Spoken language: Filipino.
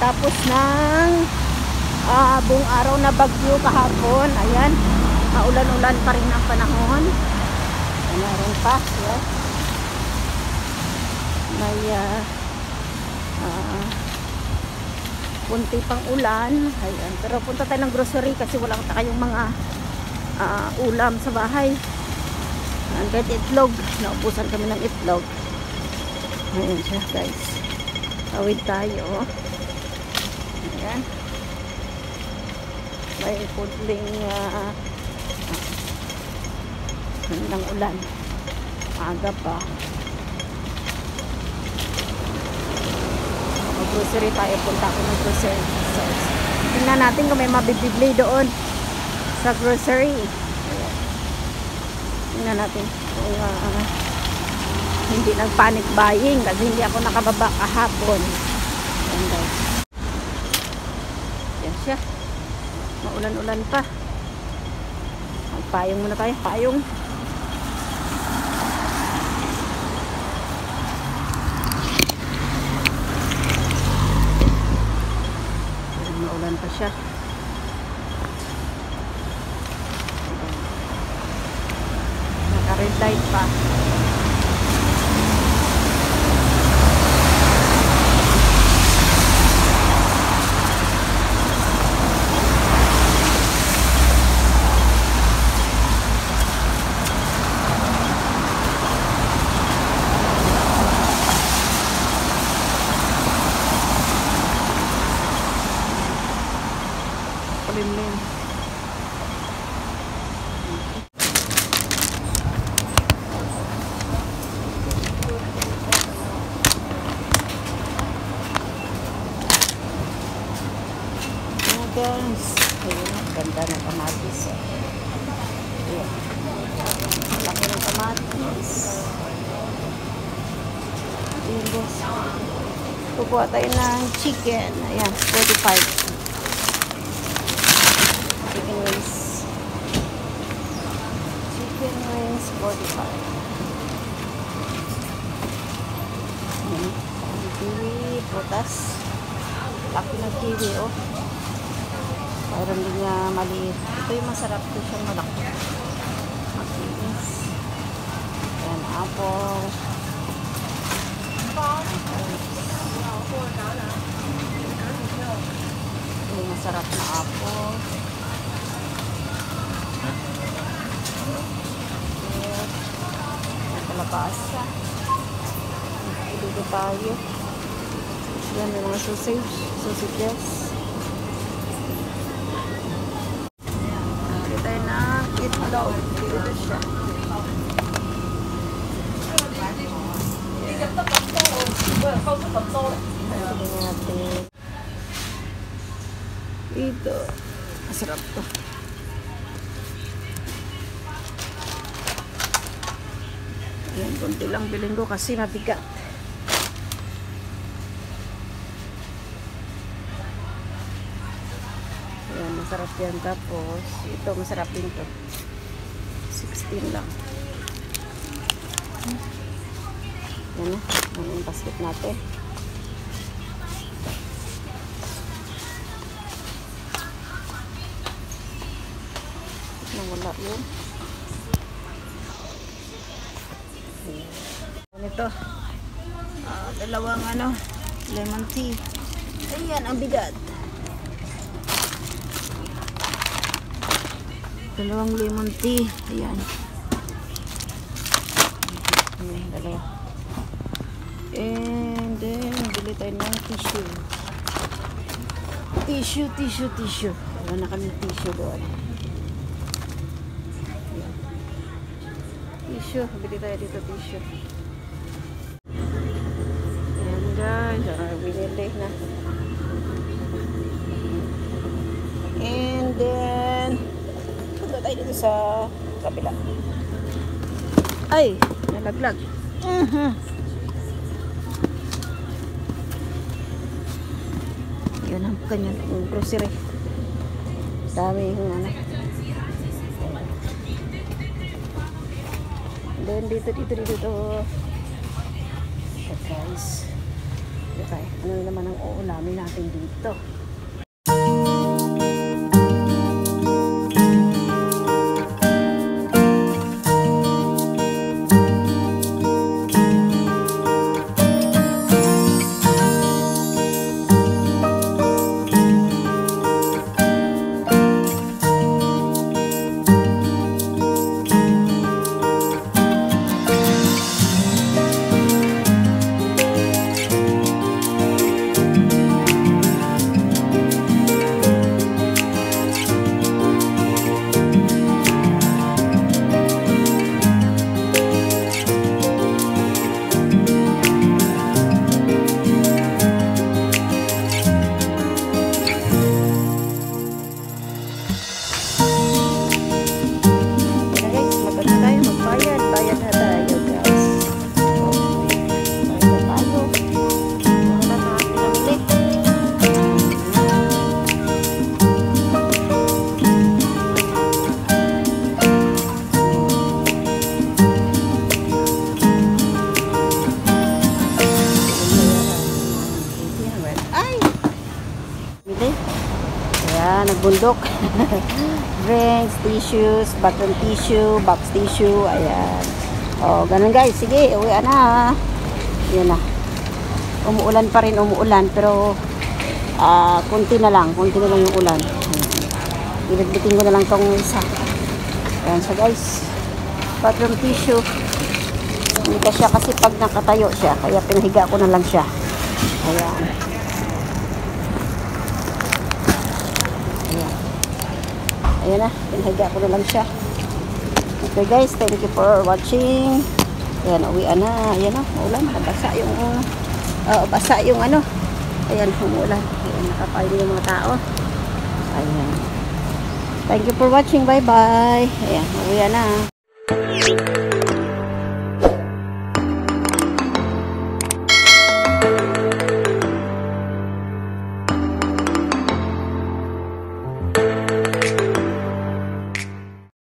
pagkatapos ng buong araw na bagyo kahapon. Ayan, maulan-ulan pa rin ang panahon. Meron pa, yes. May kunti pang ulan. Ayan, pero punta tayo ng grocery kasi walang tayong mga ulam sa bahay. Kahit itlog, naubusan kami ng itlog. Ayan siya, guys. Tawid tayo. Ayan. May pudling ng ulan. Aga pa. Mag-grocery tayo. Punta ako ng grocery. So, tingnan natin kung may mabibili doon sa grocery. Ayan. Tingnan natin kung hindi nag-panic buying kasi hindi ako nakababa kahapon. Ayan, guys. Yan siya. Maulan-ulan pa. Magpayong muna tayo. Payong. Maulan pa siya. Naka-red light pa. Palimlim. Guys, ayun, ganda ng kamatis. Ayan, laki ng kamatis. Ayan, guys, kukuha tayo ng chicken. Ayan, 45 chicken wings. Chicken wings 45. Ayan, kiwi, putas. Laki ng kiwi, oh. Parang din niya maliit. Ito yung masarap. Ito siyang malaki. Makinis. Ayan, apple. Ito yung masarap na apple. Ayan, kalabasa. Ito tayo. Ayan, may mga sausages. Itlog. Dito siya. Ito. Masarap to. Ayan, kunti lang bilhin ko kasi mabigat. Ayan, masarap yan. Tapos, ito masarap din to. 16 lang. Yan na. Ano yung basket natin. Nawala yun. Ito. Dalawang lemon tea. Ayan, ang bigat. Dalawang lemon tea. Ayan. Ayan, dalawa. And then, bili tayo ng tissue. Tissue. Wala na kami tissue doon. Ayan. Tissue. Bili tayo dito tissue. Ayan, guys. Binili na. And then, tayo dito sa kabila. Ay, nalaglag. Yan ang kanyang grocery. Dami yung Then dito. So guys, tayo. Ano naman ang uulamin natin dito? Nagbundok. Drinks, tissues, bottle tissue, box tissue, ayan. O, ganun guys. Sige, uwi na. Yan na. Umuulan pa rin, umuulan. Pero, kunti na lang yung ulan. Ilagbitin ko na lang tong isa. Ayan siya guys. Bottle tissue. Hindi ka siya kasi pag nakatayo siya. Kaya pinahiga ko na lang siya. Ayan. Ayan na, pinahiga ko na lang siya. Okay guys, thank you for watching. Ayan, uwian na. Ayan na, maulan. Basa yung ano. Ayan, umulan. Ayan, nakapain yung mga tao. Ayan. Thank you for watching. Bye-bye. Ayan, uwian na.